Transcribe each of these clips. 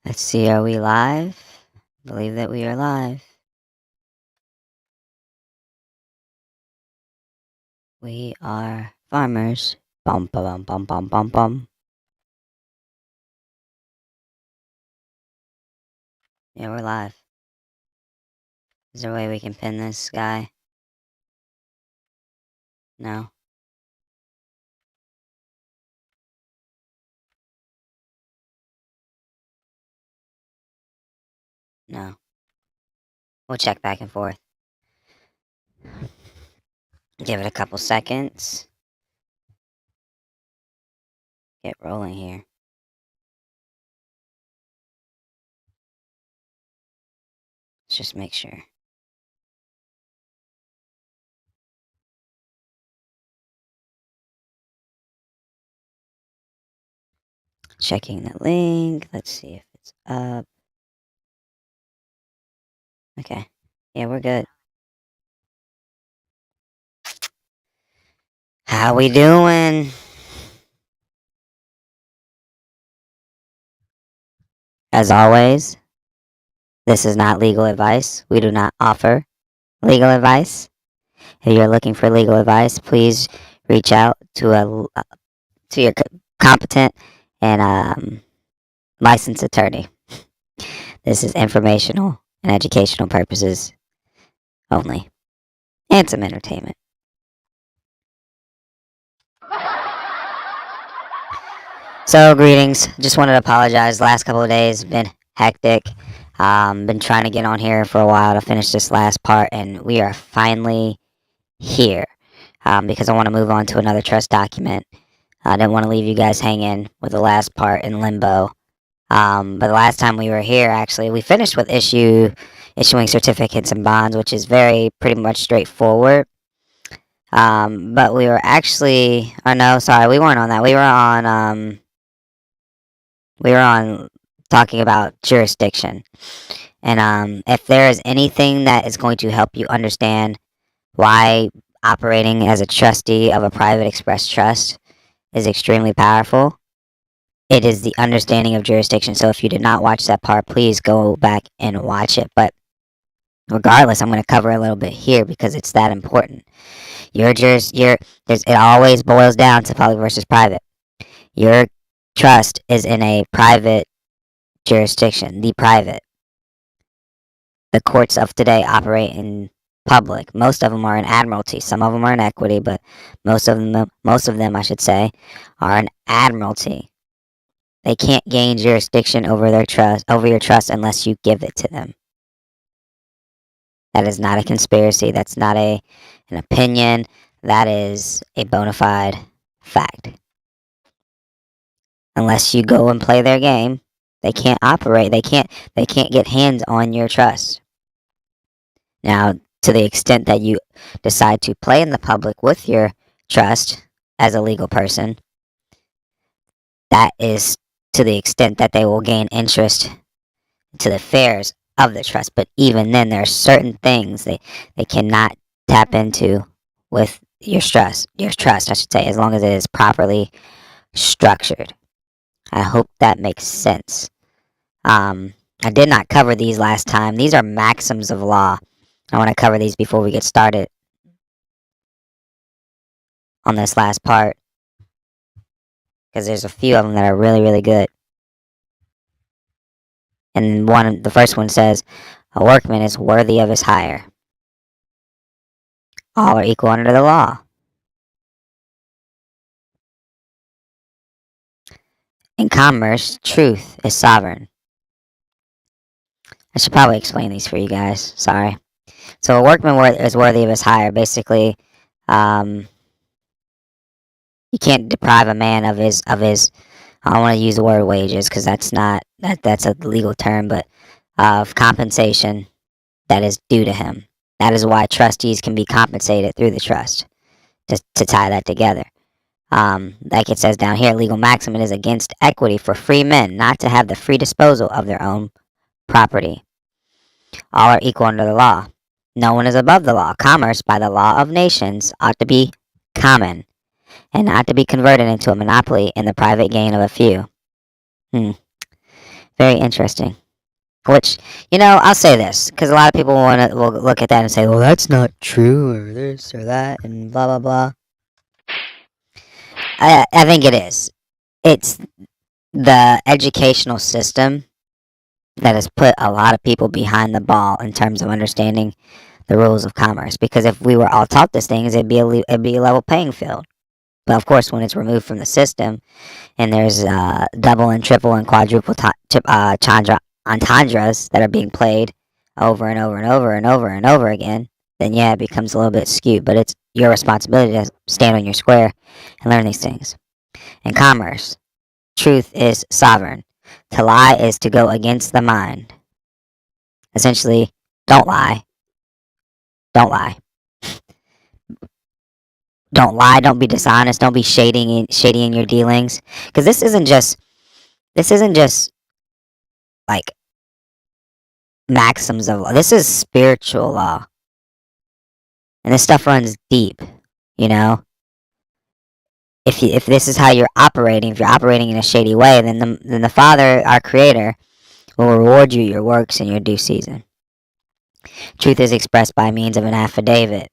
Let's see, are we live? Believe that we are live. We are farmers. Bum bum bum bum bum bum. Yeah, we're live. Is there a way we can pin this guy? No. No. We'll check back and forth. Give it a couple seconds. Get rolling here. Let's just make sure. Checking the link. Let's see if it's up. Okay. Yeah, we're good. How we doing? As always, this is not legal advice. We do not offer legal advice. If you're looking for legal advice, please reach out to your competent and licensed attorney. This is informational and educational purposes only, and some entertainment. So, greetings. Just wanted to apologize. Last couple of days been hectic. Been trying to get on here for a while to finish this last part, and we are finally here. Because I want to move on to another trust document. I didn't want to leave you guys hanging with the last part in limbo. But the last time we were here, actually, we finished with issuing certificates and bonds, which is pretty much straightforward. But we were actually, oh no, sorry, we weren't on that. We were on talking about jurisdiction. And if there is anything that is going to help you understand why operating as a trustee of a private express trust is extremely powerful, it is the understanding of jurisdiction. So if you did not watch that part, please go back and watch it. But regardless, I'm going to cover a little bit here because it's that important. It always boils down to public versus private. Your trust is in a private jurisdiction, the private. The courts of today operate in public. Most of them are in admiralty. Some of them are in equity, but most of them, I should say, are in admiralty. They can't gain jurisdiction over your trust unless you give it to them. That is not a conspiracy. That's not an opinion. That is a bona fide fact. Unless you go and play their game, they can't operate. They can't get hands on your trust. Now, to the extent that you decide to play in the public with your trust as a legal person, that is to the extent that they will gain interest to the affairs of the trust. But even then, there are certain things they cannot tap into with your trust, I should say, as long as it is properly structured. I hope that makes sense. I did not cover these last time. These are maxims of law. I want to cover these before we get started on this last part, because there's a few of them that are really, really good. And the first one says, a workman is worthy of his hire. All are equal under the law. In commerce, truth is sovereign. I should probably explain these for you guys. Sorry. So a workman is worthy of his hire. Basically, you can't deprive a man of his. I don't want to use the word wages because that's a legal term, but of compensation that is due to him. That is why trustees can be compensated through the trust. To tie that together. Like it says down here, legal maxim is against equity for free men not to have the free disposal of their own property. All are equal under the law. No one is above the law. Commerce, by the law of nations, ought to be common, and not to be converted into a monopoly in the private gain of a few. Very interesting. Which, I'll say this because a lot of people will look at that and say, "Well, that's not true," or this or that, and blah blah blah. I think it is. It's the educational system that has put a lot of people behind the ball in terms of understanding the rules of commerce. Because if we were all taught these things, it'd be a level playing field. But of course, when it's removed from the system, and there's double and triple and quadruple entendres that are being played over and over and over and over and over again, then yeah, it becomes a little bit skewed. But it's your responsibility to stand on your square and learn these things. In commerce, truth is sovereign. To lie is to go against the mind. Essentially, don't lie. Don't lie. Don't lie. Don't be dishonest. Don't be shady in your dealings. Because this isn't just like maxims of law. This is spiritual law, and this stuff runs deep. You know, if this is how you're operating, if you're operating in a shady way, then the Father, our Creator, will reward you your works in your due season. Truth is expressed by means of an affidavit,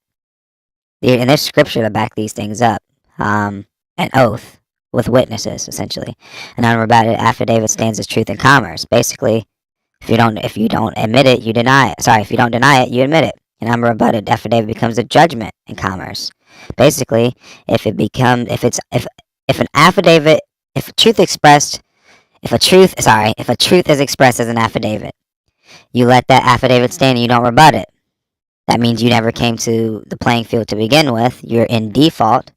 and there's scripture to back these things up. An oath with witnesses, essentially. An unrebutted affidavit stands as truth in commerce. Basically, if you don't admit it, you deny it. Sorry, if you don't deny it, you admit it. An unrebutted affidavit becomes a judgment in commerce. Basically, if a truth is expressed as an affidavit, you let that affidavit stand and you don't rebut it. That means you never came to the playing field to begin with. You're in default.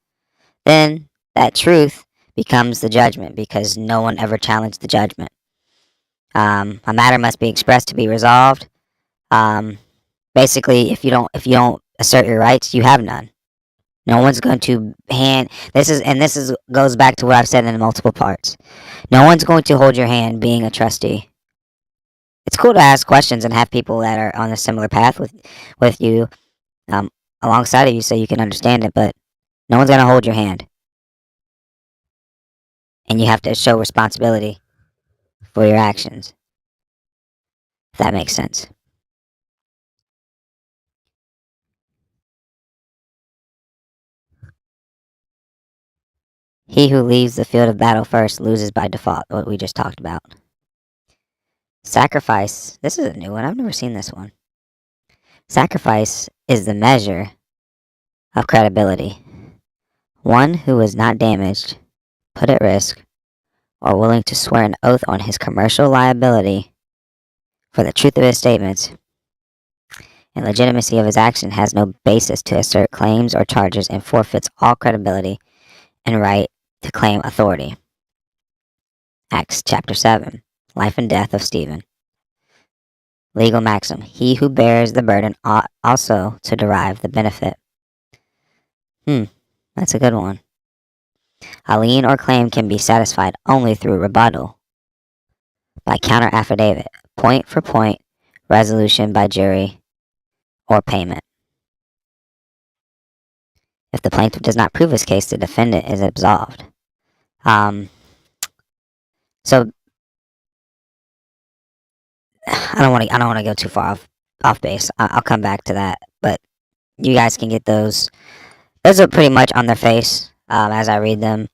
Then that truth becomes the judgment because no one ever challenged the judgment. A matter must be expressed to be resolved. Basically, if you don't assert your rights, you have none. No one's going to goes back to what I've said in multiple parts. No one's going to hold your hand being a trustee. It's cool to ask questions and have people that are on a similar path with you alongside of you so you can understand it, but no one's going to hold your hand. And you have to show responsibility for your actions. If that makes sense. He who leaves the field of battle first loses by default, what we just talked about. Sacrifice. This is a new one. I've never seen this one. Sacrifice is the measure of credibility. One who is not damaged, put at risk, or willing to swear an oath on his commercial liability for the truth of his statements and legitimacy of his action has no basis to assert claims or charges and forfeits all credibility and right to claim authority. Acts chapter 7. Life and death of Stephen. Legal maxim. He who bears the burden ought also to derive the benefit. That's a good one. A lien or claim can be satisfied only through rebuttal by counter affidavit, point for point, resolution by jury, or payment. If the plaintiff does not prove his case, the defendant is absolved. So I don't want to go too far off base. I'll come back to that, but you guys can get those. Those are pretty much on their face as I read them.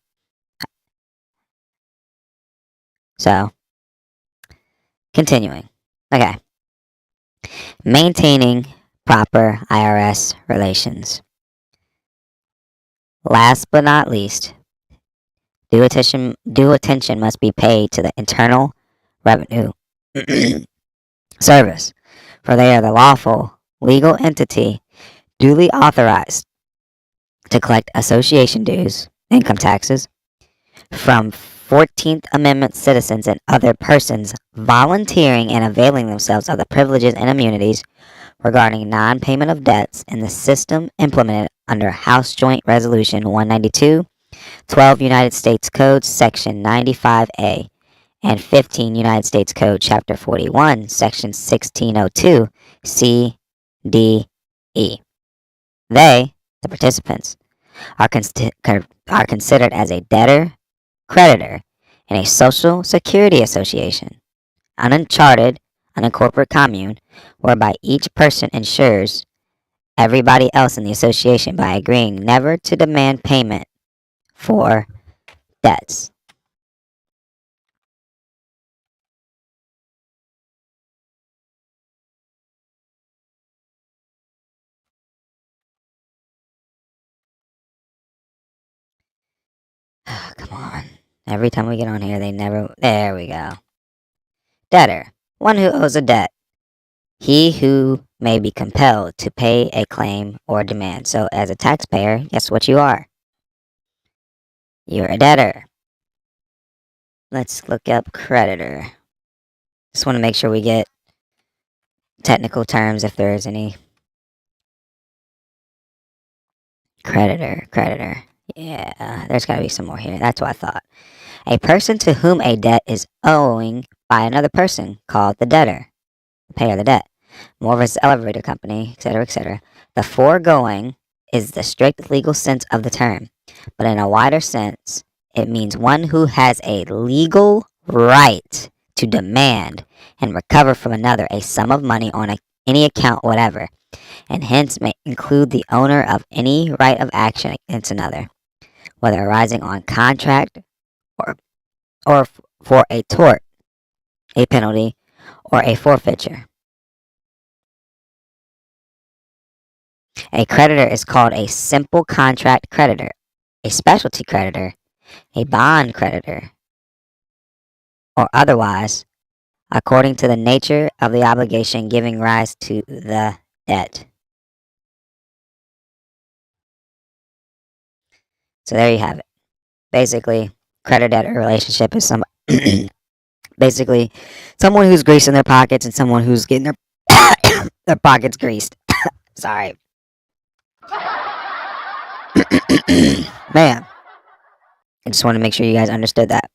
So, continuing. Okay. Maintaining proper IRS relations. Last but not least, due attention must be paid to the Internal Revenue Service, for they are the lawful legal entity duly authorized to collect association dues, income taxes, from 14th Amendment citizens and other persons volunteering and availing themselves of the privileges and immunities regarding non-payment of debts in the system implemented under House Joint Resolution 192, 12 United States Code Section 95A, and 15 United States Code Chapter 41, Section 1602, C, D, E. They, the participants, are considered as a debtor, creditor, in a Social Security Association, uncharted, unincorporated commune, whereby each person insures everybody else in the association by agreeing never to demand payment for debts. Come on. Every time we get on here, they never. There we go. Debtor. One who owes a debt. He who may be compelled to pay a claim or demand. So, as a taxpayer, guess what you are? You're a debtor. Let's look up creditor. Just want to make sure we get technical terms if there is any. Creditor. Yeah, there's got to be some more here. That's what I thought. A person to whom a debt is owing by another person called the debtor, the payer of the debt. More versus elevator company, etc., etc. The foregoing is the strict legal sense of the term, but in a wider sense, it means one who has a legal right to demand and recover from another a sum of money on any account whatever, and hence may include the owner of any right of action against another, whether arising on contract or, or for a tort, a penalty, or a forfeiture. A creditor is called a simple contract creditor, a specialty creditor, a bond creditor, or otherwise, according to the nature of the obligation giving rise to the debt. So there you have it. Basically, creditor-debtor relationship is some basically someone who's greasing their pockets and someone who's getting their their pockets greased. Sorry. Man, I just want to make sure you guys understood that.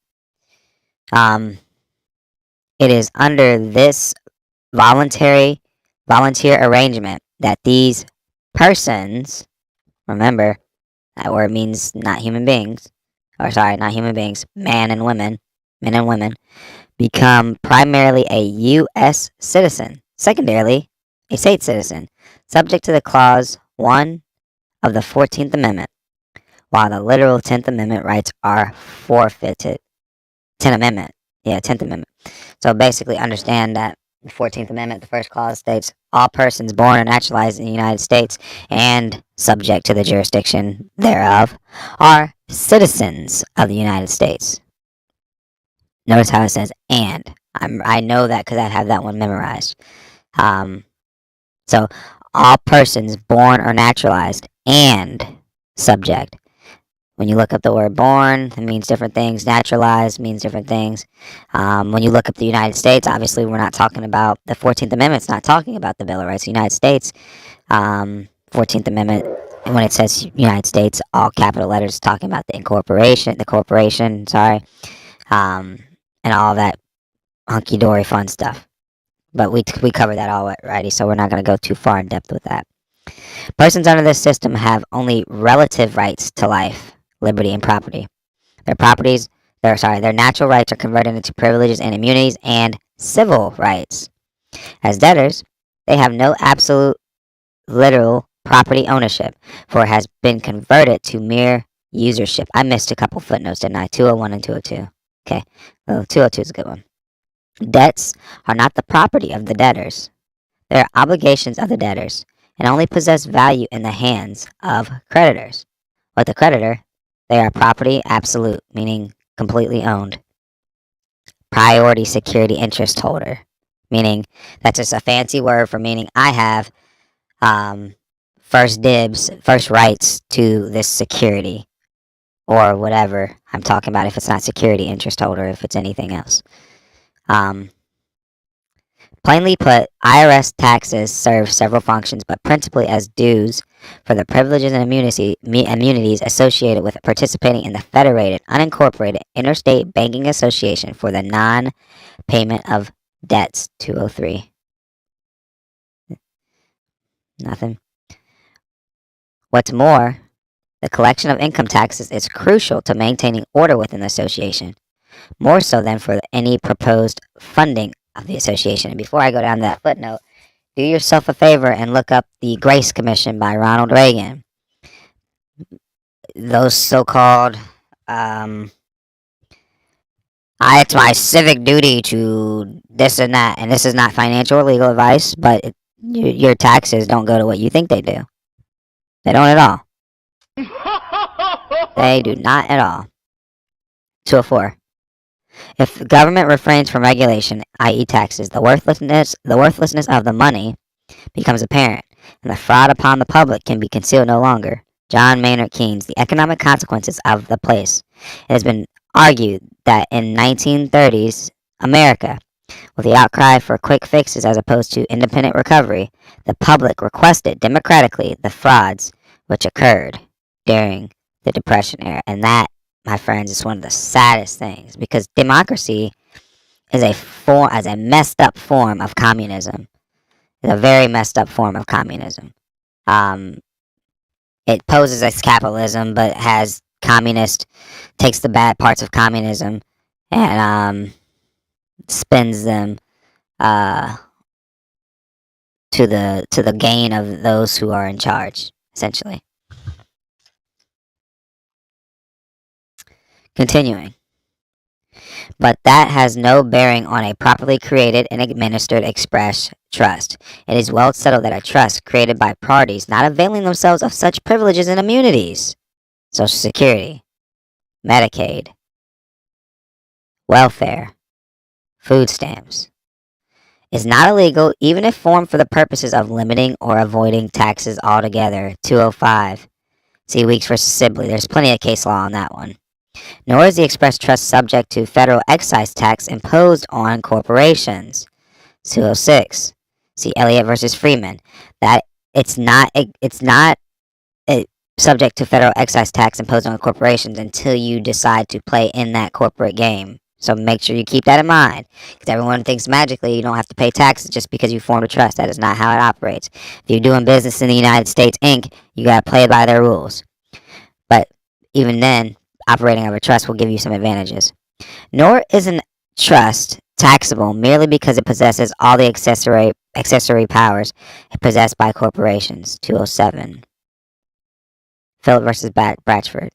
It is under this volunteer arrangement that these persons, remember that word means not human beings, not human beings, men and women, become primarily a U.S. citizen, secondarily a state citizen, subject to the clause 1 of the 14th Amendment, while the literal 10th Amendment rights are forfeited. 10th Amendment. Yeah, 10th Amendment. So basically understand that the 14th Amendment, the first clause states, all persons born or naturalized in the United States and subject to the jurisdiction thereof are citizens of the United States. Notice how it says and. I know that because I have that one memorized. So all persons born or naturalized and subject. When you look up the word born, it means different things. Naturalized means different things. When you look up the United States, obviously we're not talking about the 14th Amendment. It's not talking about the Bill of Rights of the United States. 14th Amendment, when it says United States, all capital letters, talking about the corporation, and all that hunky-dory fun stuff. But we covered that already, so we're not going to go too far in depth with that. Persons under this system have only relative rights to life, liberty, and property. Their natural rights are converted into privileges and immunities and civil rights. As debtors, they have no absolute literal property ownership, for it has been converted to mere usership. I missed a couple footnotes, didn't I? 201 and 202. Okay, well, 202 is a good one. Debts are not the property of the debtors. They are obligations of the debtors and only possess value in the hands of creditors. With the creditor, they are property absolute, meaning completely owned. Priority security interest holder, meaning that's just a fancy word for meaning I have first dibs, first rights to this security or whatever I'm talking about if it's not security interest holder, if it's anything else. Plainly put, IRS taxes serve several functions, but principally as dues for the privileges and immunities associated with participating in the Federated, Unincorporated Interstate Banking Association for the non-payment of debts. 203. Nothing. What's more, the collection of income taxes is crucial to maintaining order within the association, more so than for any proposed funding of the association. And before I go down that footnote, do yourself a favor and look up the Grace Commission by Ronald Reagan. Those so-called, it's my civic duty to this and that, and this is not financial or legal advice, but your taxes don't go to what you think they do. They don't at all. They do not at all. 204. If the government refrains from regulation, i.e. taxes, the worthlessness of the money becomes apparent, and the fraud upon the public can be concealed no longer. John Maynard Keynes, The Economic Consequences of the Place. It has been argued that in 1930s America, with the outcry for quick fixes as opposed to independent recovery, the public requested democratically the frauds which occurred during the Depression era. And that, my friends, is one of the saddest things, because democracy is a messed up form of communism. It's a very messed up form of communism. It poses as capitalism, but takes the bad parts of communism and spins them to the gain of those who are in charge, essentially. Continuing. But that has no bearing on a properly created and administered express trust. It is well settled that a trust created by parties not availing themselves of such privileges and immunities, Social Security, Medicaid, welfare, food stamps, is not illegal even if formed for the purposes of limiting or avoiding taxes altogether. 205. See Weeks versus Sibley. There's plenty of case law on that one. Nor is the express trust subject to federal excise tax imposed on corporations. 206. See Elliott versus Freeman. That it's not subject to federal excise tax imposed on corporations until you decide to play in that corporate game. So make sure you keep that in mind, because everyone thinks magically you don't have to pay taxes just because you formed a trust. That is not how it operates. If you're doing business in the United States, Inc., you got to play by their rules. But even then, operating of a trust will give you some advantages. Nor is a trust taxable merely because it possesses all the accessory powers possessed by corporations. 207. Philip versus Bratchford.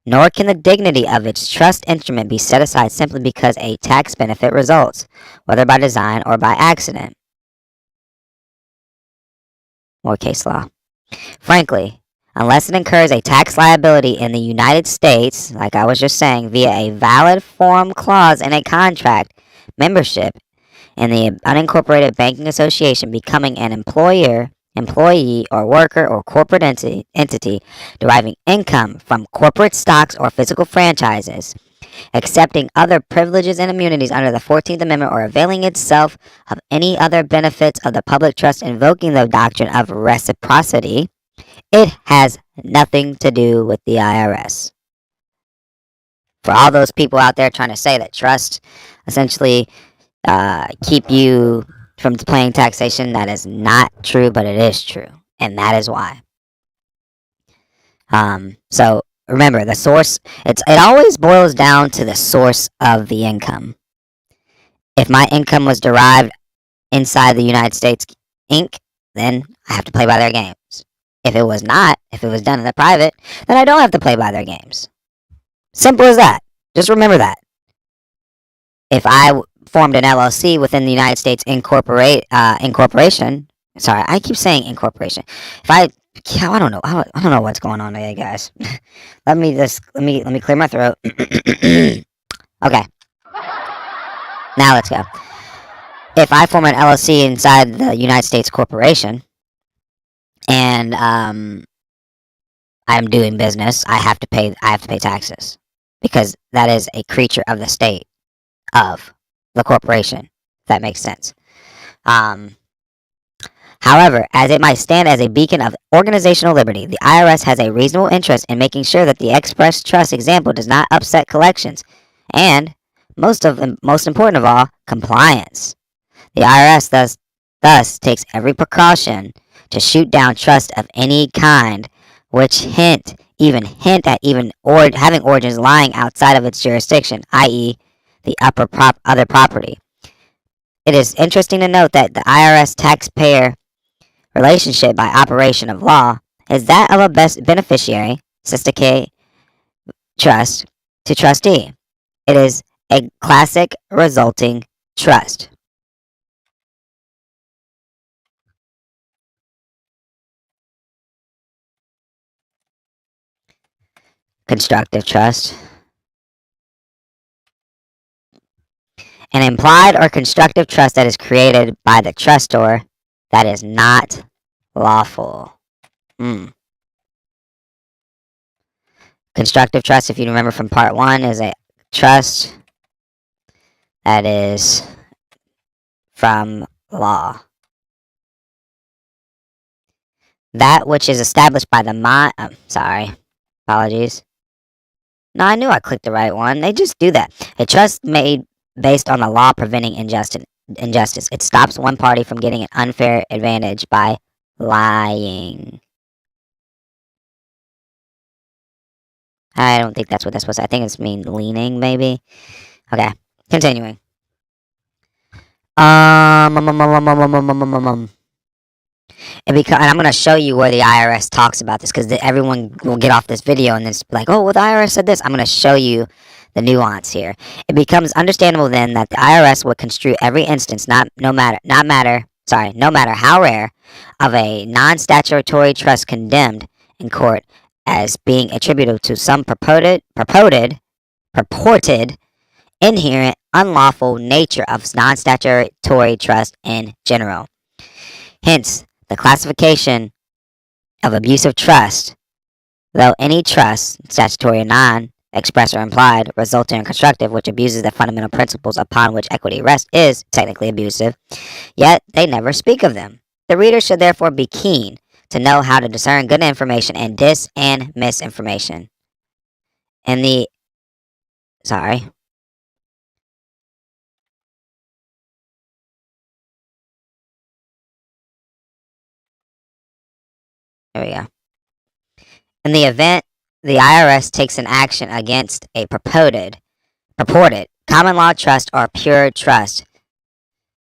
Nor can the dignity of its trust instrument be set aside simply because a tax benefit results, whether by design or by accident. More case law. Frankly, unless it incurs a tax liability in the United States, like I was just saying, via a valid form clause in a contract, membership in the unincorporated banking association, becoming an employer, employee, or worker or corporate entity deriving income from corporate stocks or physical franchises, accepting other privileges and immunities under the 14th Amendment, or availing itself of any other benefits of the public trust, invoking the doctrine of reciprocity, it has nothing to do with the IRS. For all those people out there trying to say that trusts essentially keep you from paying taxation, that is not true, but it is true, and that is why. So remember, the source, it always boils down to the source of the income. If my income was derived inside the United States, Inc., then I have to play by their games. If it was not, if it was done in the private, then I don't have to play by their games. Simple as that. Just remember that. If I formed an LLC within the United States incorporation, sorry, I keep saying incorporation. I don't know what's going on today, guys. let me clear my throat. Okay. Now let's go. If I form an LLC inside the United States corporation, and I'm doing business, I have to pay taxes, because that is a creature of the state, of the corporation, if that makes sense. However, as it might stand as a beacon of organizational liberty, the IRS has a reasonable interest in making sure that the express trust example does not upset collections, and most important of all, compliance. The IRS thus takes every precaution to shoot down trust of any kind which hint at having origins lying outside of its jurisdiction, i.e. the other property. It is interesting to note that the IRS taxpayer relationship by operation of law is that of a best beneficiary, Sister K trust, to trustee. It is a classic resulting trust. Constructive trust. An implied or constructive trust that is created by the trustor that is not lawful. Constructive trust, if you remember from part one, is a trust that is from law. That which is established by the sorry, apologies. No, I knew I clicked the right one. They just do that. A trust made based on the law preventing injustice. It stops one party from getting an unfair advantage by lying. I don't think that's what that's supposed to. I think it's mean leaning, maybe. Okay, continuing. And I'm going to show you where the IRS talks about this because everyone will get off this video and it's like, oh, well, the IRS said this. I'm going to show you the nuance here. It becomes understandable then that the IRS would construe every instance, no matter how rare, of a non-statutory trust condemned in court as being attributable to some purported inherent unlawful nature of non-statutory trust in general. Hence, the classification of abusive trust, though any trust, statutory or non, express or implied, resulting in constructive, which abuses the fundamental principles upon which equity rests, is technically abusive, yet they never speak of them. The reader should therefore be keen to know how to discern good information and misinformation. Sorry. There we go. In the event the IRS takes an action against a purported common law trust or pure trust,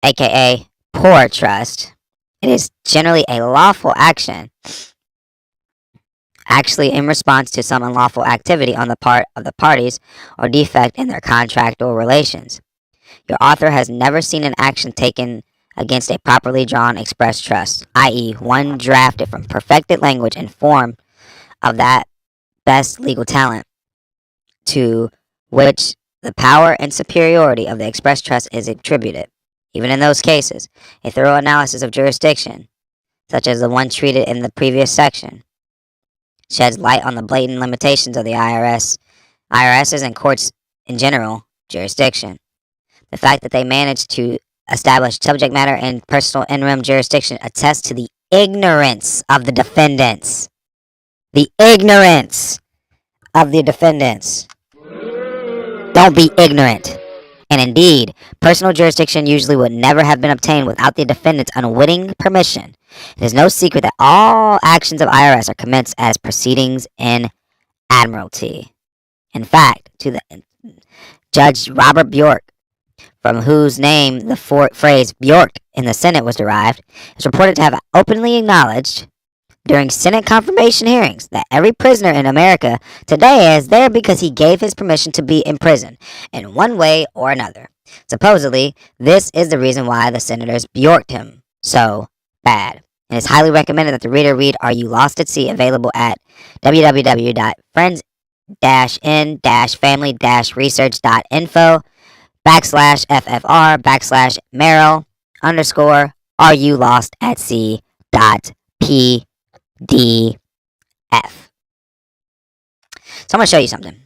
aka poor trust, it is generally a lawful action, actually in response to some unlawful activity on the part of the parties or defect in their contractual relations. Your author has never seen an action taken against a properly drawn express trust, i.e., one drafted from perfected language and form of that best legal talent to which the power and superiority of the express trust is attributed. Even in those cases, a thorough analysis of jurisdiction, such as the one treated in the previous section, sheds light on the blatant limitations of the IRS's and courts in general jurisdiction. The fact that they managed to establish subject matter and personal interim jurisdiction attests to the ignorance of the defendants. The ignorance of the defendants. Don't be ignorant. And indeed, personal jurisdiction usually would never have been obtained without the defendant's unwitting permission. It is no secret that all actions of IRS are commenced as proceedings in admiralty. In fact, to the Judge Robert Bjork, from whose name the phrase Bjork in the Senate was derived, is reported to have openly acknowledged during Senate confirmation hearings that every prisoner in America today is there because he gave his permission to be in prison in one way or another. Supposedly, this is the reason why the senators Bjorked him so bad. It is highly recommended that the reader read Are You Lost at Sea, available at www.friends-in-family-research.info/FFR/Merrill_ Are You Lost at Sea .p DF. So I'm going to show you something.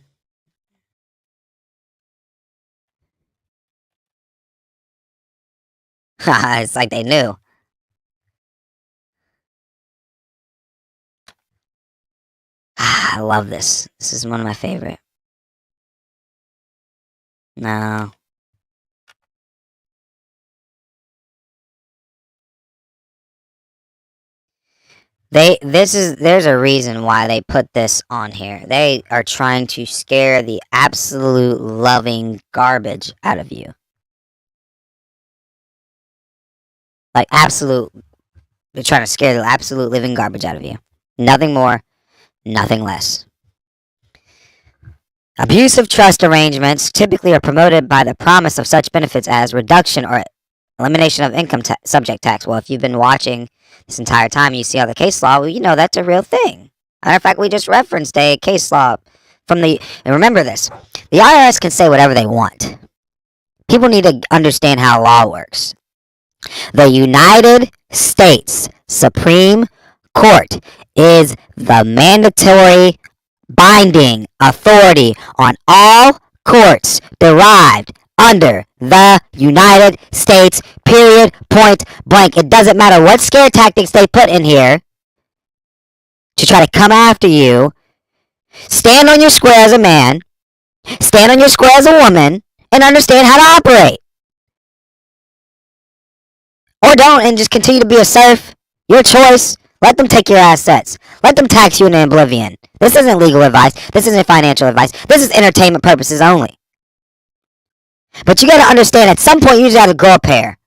It's like they knew. I love this. This is one of my favorite. No. There's a reason why they put this on here. They are trying to scare the absolute loving garbage out of you. Like absolute, they're trying to scare the absolute living garbage out of you. Nothing more, nothing less. Abusive trust arrangements typically are promoted by the promise of such benefits as reduction or elimination of income subject tax. Well, if you've been watching this entire time and you see all the case law, well, you know that's a real thing. Matter of fact, we just referenced a case law from the. And remember this: the IRS can say whatever they want. People need to understand how law works. The United States Supreme Court is the mandatory binding authority on all courts derived under the United States, period, point blank. It doesn't matter what scare tactics they put in here to try to come after you. Stand on your square as a man, stand on your square as a woman, and understand how to operate. Or don't, and just continue to be a serf. Your choice. Let them take your assets. Let them tax you into oblivion. This isn't legal advice. This isn't financial advice. This is entertainment purposes only. But you gotta understand, at some point you just have to grow a pair.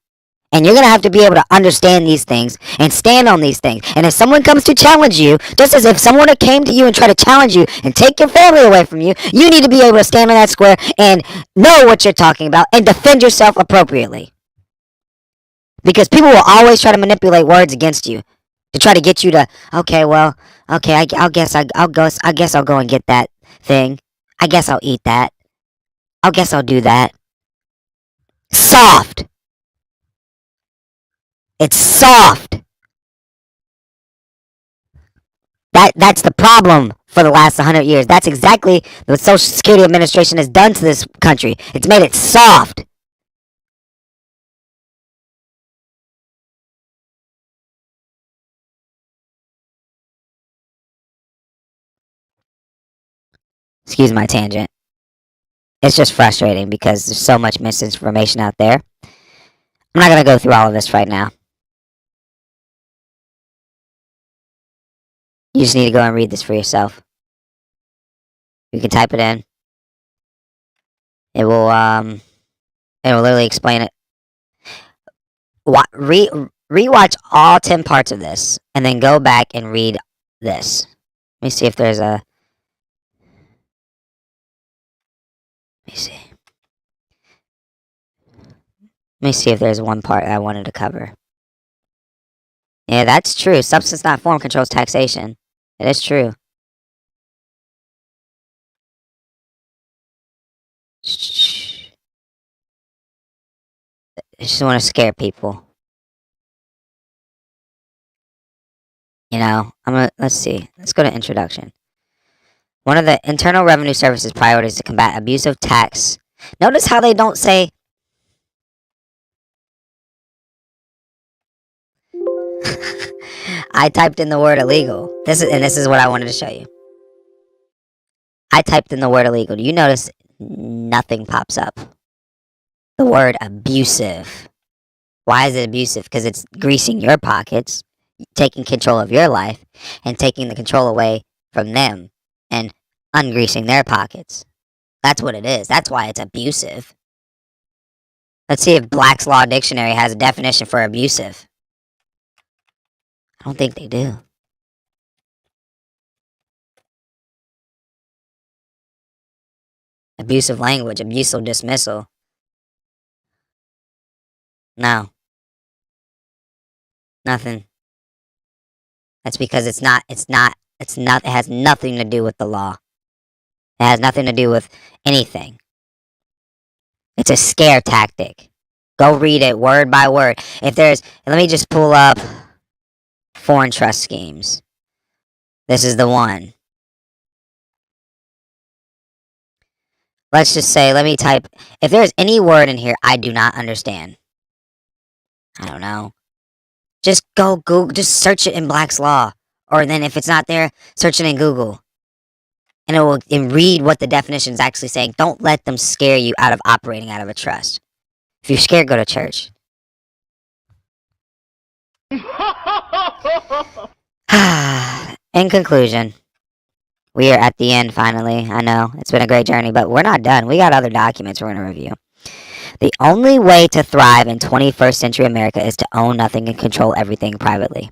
And you're gonna have to be able to understand these things and stand on these things. And if someone comes to challenge you, just as if someone came to you and tried to challenge you and take your family away from you, you need to be able to stand on that square and know what you're talking about and defend yourself appropriately. Because people will always try to manipulate words against you to try to get you to, okay, well, okay, I guess I'll go and get that thing. I guess I'll eat that. I guess I'll do that. Soft. It's soft. That's the problem for the last 100 years. That's exactly what Social Security Administration has done to this country. It's made it soft. Excuse my tangent. It's just frustrating because there's so much misinformation out there. I'm not going to go through all of this right now. You just need to go and read this for yourself. You can type it in. It will literally explain it. Rewatch all 10 parts of this and then go back and read this. Let me see if there's a. Let me see if there's one part I wanted to cover. Yeah, that's true. Substance, not form, controls taxation. It is true. I just want to scare people. You know, let's see. Let's go to introduction. One of the Internal Revenue Service's priorities to combat abusive tax. Notice how they don't say. I typed in the word illegal. This is what I wanted to show you. I typed in the word illegal. Do you notice nothing pops up? The word abusive. Why is it abusive? Because it's greasing your pockets, taking control of your life, and taking the control away from them and ungreasing their pockets. That's what it is. That's why it's abusive. Let's see if Black's Law Dictionary has a definition for abusive. I don't think they do. Abusive language, abusive dismissal. No. Nothing. That's because it has nothing to do with the law. It has nothing to do with anything. It's a scare tactic. Go read it word by word. Let me just pull up foreign trust schemes. This is the one. Let's just say, let me type, if there's any word in here I do not understand. I don't know. Just go Google, just search it in Black's Law. Or then if it's not there, search it in Google. And read what the definition is actually saying. Don't let them scare you out of operating out of a trust. If you're scared, go to church. In conclusion, we are at the end finally. I know, it's been a great journey, but we're not done. We got other documents we're going to review. The only way to thrive in 21st century America is to own nothing and control everything privately.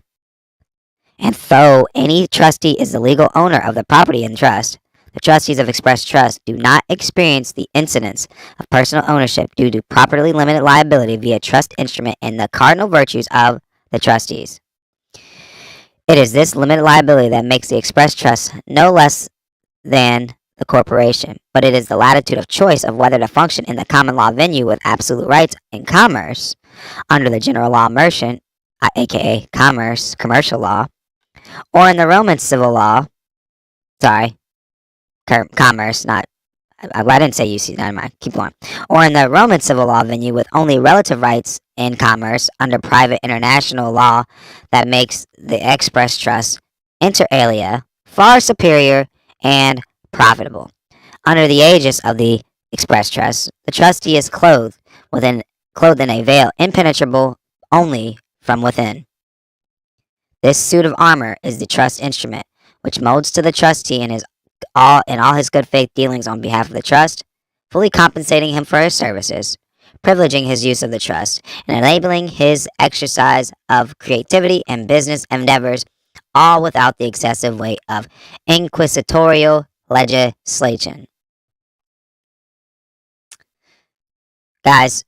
And though any trustee is the legal owner of the property in trust, the trustees of Express Trust do not experience the incidence of personal ownership due to properly limited liability via trust instrument and the cardinal virtues of the trustees. It is this limited liability that makes the Express Trust no less than the corporation, but it is the latitude of choice of whether to function in the common law venue with absolute rights in commerce under the general law merchant, aka commercial law, or in the Roman civil law, commerce, not, I didn't say UC, never mind, keep going, or in the Roman civil law venue with only relative rights in commerce under private international law that makes the Express Trust inter alia far superior and profitable. Under the aegis of the Express Trust, the trustee is clothed in a veil impenetrable only from within. This suit of armor is the trust instrument, which molds to the trustee in all his good faith dealings on behalf of the trust, fully compensating him for his services, privileging his use of the trust, and enabling his exercise of creativity and business endeavors, all without the excessive weight of inquisitorial legislation. Guys,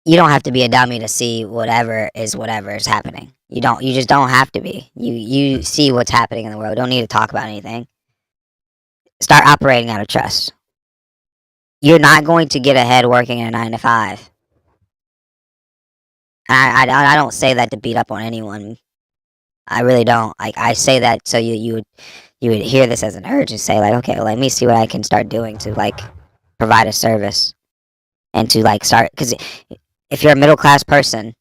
you don't have to be a dummy to see whatever is happening. You just don't have to be. You see what's happening in the world. Don't need to talk about anything. Start operating out of trust. You're not going to get ahead working in a 9 to 5. I don't say that to beat up on anyone. I really don't. I say that so you would hear this as an urge and say, like, okay, well, let me see what I can start doing to, like, provide a service and to, like, start, because if you're a middle class person,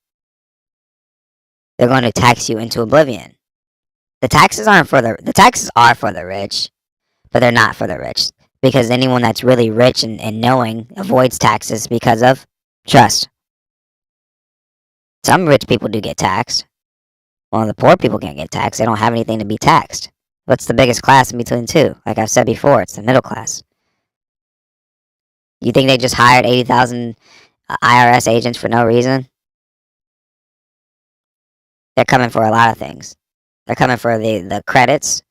they're going to tax you into oblivion. The taxes are for the rich, but they're not for the rich, because anyone that's really rich and knowing avoids taxes because of trust. Some rich people do get taxed. Well, the poor people can't get taxed. They don't have anything to be taxed. What's the biggest class in between the two? Like I've said before, it's the middle class. You think they just hired 80,000 IRS agents for no reason? They're coming for a lot of things. They're coming for the credits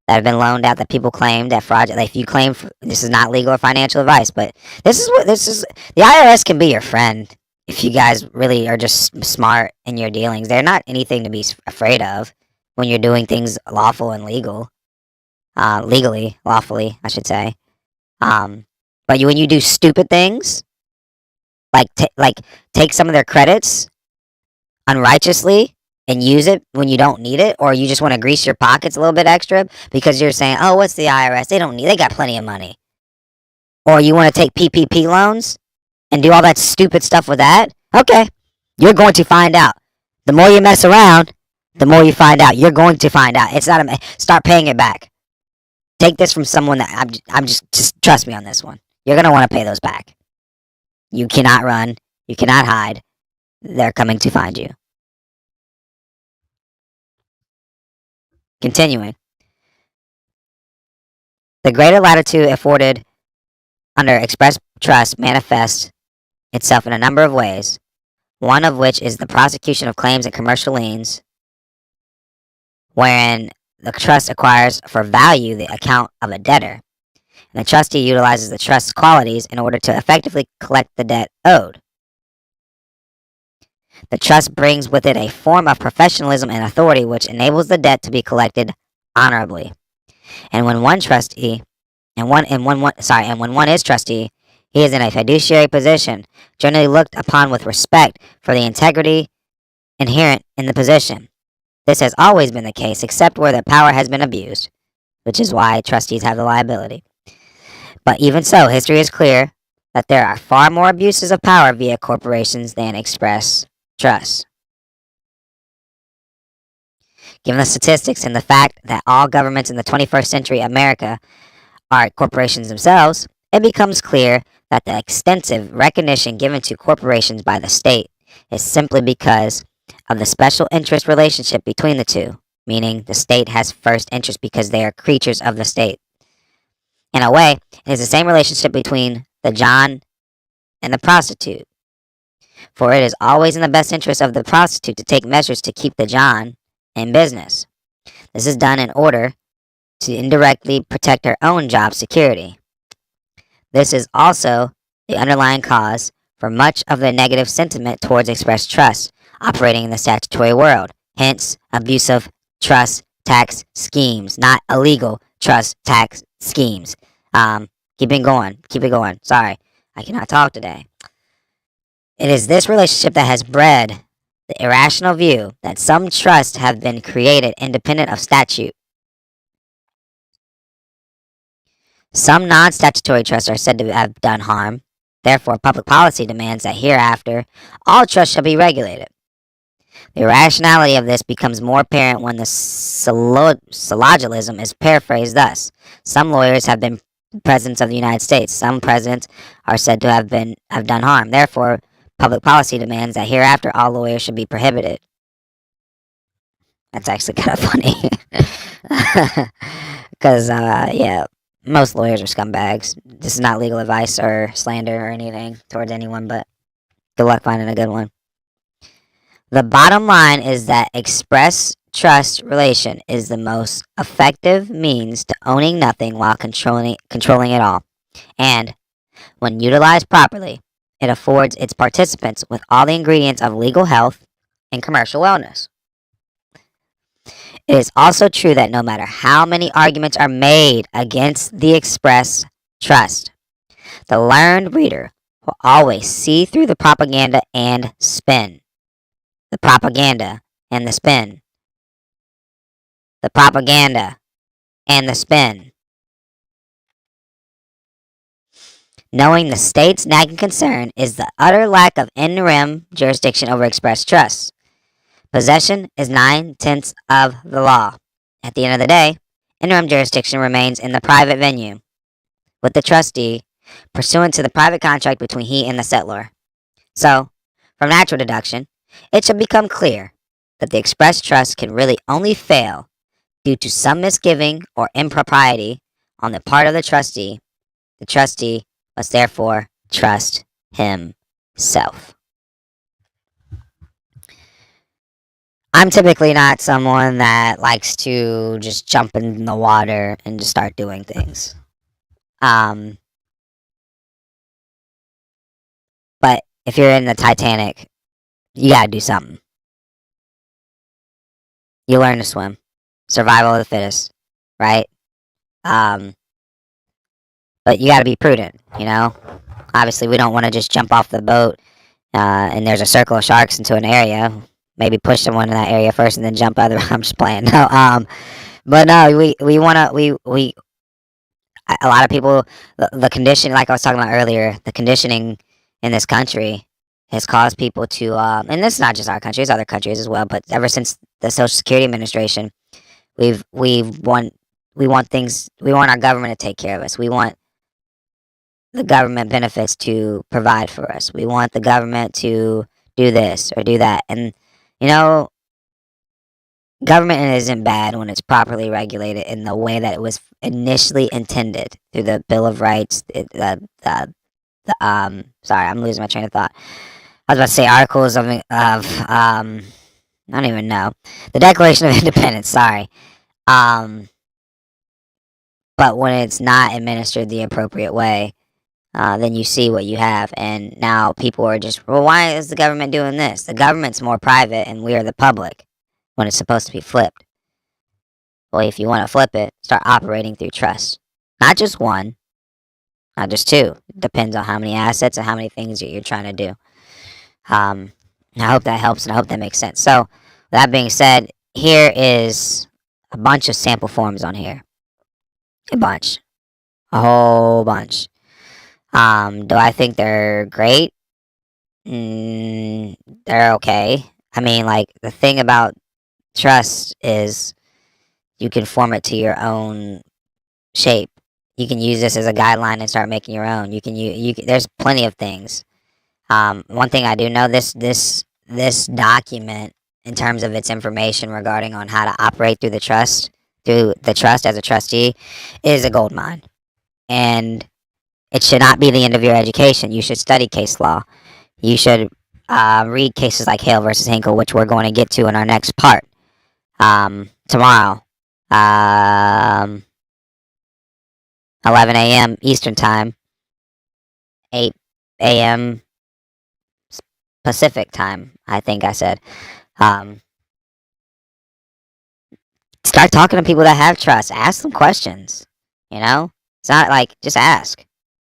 that have been loaned out that people claim that fraudulent. Like if you claim this is not legal or financial advice, but this is the IRS can be your friend if you guys really are just smart in your dealings. They're not anything to be afraid of when you're doing things lawful and legal, lawfully, I should say. But when you do stupid things, like take some of their credits unrighteously and use it when you don't need it, or you just want to grease your pockets a little bit extra because you're saying, oh, what's the IRS? They got plenty of money. Or you want to take PPP loans and do all that stupid stuff with that? Okay, you're going to find out. The more you mess around, the more you find out. You're going to find out. It's not start paying it back. Take this from someone that I'm just trust me on this one. You're going to want to pay those back. You cannot run. You cannot hide. They're coming to find you. Continuing. The greater latitude afforded under Express Trust manifests itself in a number of ways, one of which is the prosecution of claims and commercial liens, wherein the trust acquires for value the account of a debtor, and the trustee utilizes the trust's qualities in order to effectively collect the debt owed. The trust brings with it a form of professionalism and authority which enables the debt to be collected honorably. And when one is trustee, he is in a fiduciary position, generally looked upon with respect for the integrity inherent in the position. This has always been the case, except where the power has been abused, which is why trustees have the liability. But even so, history is clear that there are far more abuses of power via corporations than Express Trust. Given the statistics and the fact that all governments in the 21st century America are corporations themselves, it becomes clear that the extensive recognition given to corporations by the state is simply because of the special interest relationship between the two, meaning the state has first interest because they are creatures of the state. In a way, it is the same relationship between the John and the prostitute, for it is always in the best interest of the prostitute to take measures to keep the John in business. This is done in order to indirectly protect her own job security. This is also the underlying cause for much of the negative sentiment towards express trust operating in the statutory world, hence abusive trust tax schemes, not illegal trust tax schemes. Keep it going. Sorry, I cannot talk today. It is this relationship that has bred the irrational view that some trusts have been created independent of statute. Some non-statutory trusts are said to have done harm. Therefore, public policy demands that hereafter all trusts shall be regulated. The irrationality of this becomes more apparent when the syllogism is paraphrased thus. Some lawyers have been presidents of the United States. Some presidents are said to have done harm. Therefore, public policy demands that hereafter all lawyers should be prohibited. That's actually kind of funny. Because, yeah, most lawyers are scumbags. This is not legal advice or slander or anything towards anyone, but good luck finding a good one. The bottom line is that express trust relation is the most effective means to owning nothing while controlling it all. And when utilized properly, it affords its participants with all the ingredients of legal health and commercial wellness. It is also true that no matter how many arguments are made against the express trust, the learned reader will always see through the propaganda and spin. The propaganda and the spin. The propaganda and the spin. Knowing the state's nagging concern is the utter lack of in rem jurisdiction over express trusts. Possession is 9/10 of the law. At the end of the day, in rem jurisdiction remains in the private venue, with the trustee pursuant to the private contract between he and the settlor. So, from natural deduction, it should become clear that the express trust can really only fail due to some misgiving or impropriety on the part of the trustee. The trustee must therefore trust himself. I'm typically not someone that likes to just jump in the water and just start doing things. But if you're in the Titanic, you gotta do something. You learn to swim. Survival of the fittest, right? But you gotta be prudent, you know? Obviously, we don't want to just jump off the boat and there's a circle of sharks into an area. Maybe push someone in that area first and then jump other. I'm just playing. No, but no, we wanna we a lot of people the condition, like I was talking about earlier, the conditioning in this country has caused people to and this is not just our country, it's other countries as well, but ever since the Social Security Administration, we want our government to take care of us. We want the government benefits to provide for us. We want the government to do this or do that. And you know, government isn't bad when it's properly regulated in the way that it was initially intended through the Bill of Rights. Sorry, I'm losing my train of thought. I was about to say articles of I don't even know, the Declaration of Independence. Sorry, but when it's not administered the appropriate way, then you see what you have, and now people are just, well, why is the government doing this? The government's more private, and we are the public, when it's supposed to be flipped. Well, if you want to flip it, start operating through trust. Not just one, not just two. It depends on how many assets and how many things that you're trying to do. I hope that helps, and I hope that makes sense. So, that being said, here is a bunch of sample forms on here. A whole bunch. Do I think they're great? They're okay. I mean, like, the thing about trust is you can form it to your own shape. You can use this as a guideline and start making your own. There's plenty of things. One thing I do know, this document, in terms of its information regarding on how to operate through the trust as a trustee, is a gold mine. And It should not be the end of your education. You should study case law. You should read cases like Hale versus Hinkle, which we're going to get to in our next part tomorrow, um, 11 a.m. Eastern Time, 8 a.m. Pacific Time, I think I said. Um, Start talking to people that have trust. Ask them questions. You know, it's not like just ask.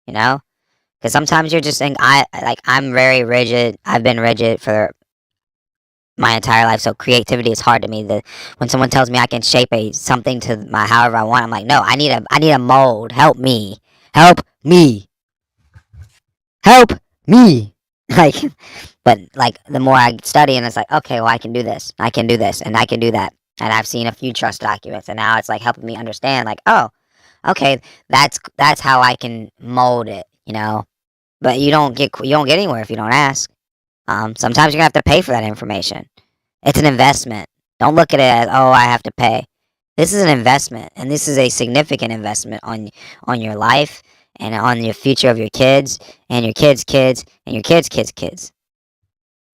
You know, because sometimes you're just saying I'm very rigid. I've been rigid for my entire life, so creativity is hard to me. When someone tells me I can shape something to my however I want, I'm like, no, I need a mold. Help me, help me, help me. Like, but like the more I study, and it's like, okay, well, I can do this, I can do this, and I can do that. And I've seen a few trust documents, and now it's like helping me understand, like, oh, okay, that's how I can mold it, you know. But you don't get anywhere if you don't ask. Sometimes you're gonna have to pay for that information. It's an investment. Don't look at it as, oh, I have to pay. This is an investment, and this is a significant investment on your life and on your future of your kids and your kids' kids and your kids' kids' kids.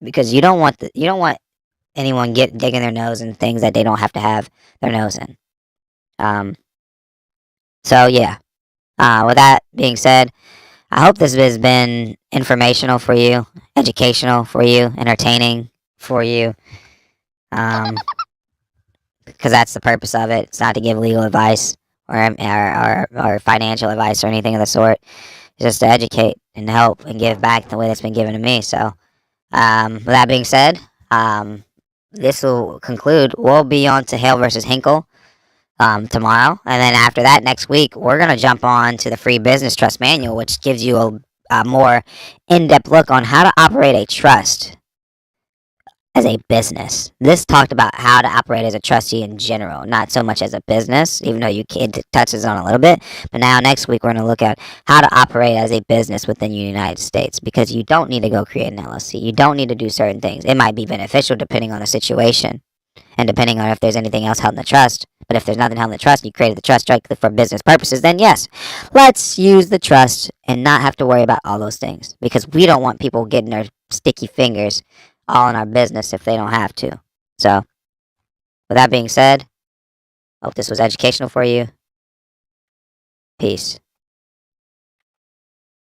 Because you don't want anyone digging their nose in things that they don't have to have their nose in. Um, so yeah. With that being said, I hope this has been informational for you, educational for you, entertaining for you. Because that's the purpose of it. It's not to give legal advice or financial advice or anything of the sort. It's just to educate and help and give back the way that's been given to me. So, with that being said, this will conclude. We'll be on to Hale versus Hinkle tomorrow, and then after that, next week, we're gonna jump on to the Free Business Trust Manual, which gives you a more in-depth look on how to operate a trust as a business. This talked about how to operate as a trustee in general, not so much as a business, even though it touches on a little bit. But now next week we're going to look at how to operate as a business within the United States, because you don't need to go create an LLC. You don't need to do certain things. It might be beneficial depending on the situation and depending on if there's anything else held in the trust. But if there's nothing held in the trust and you created the trust strictly for business purposes, then yes, let's use the trust and not have to worry about all those things, because we don't want people getting their sticky fingers all in our business if they don't have to. So, with that being said, hope this was educational for you. Peace.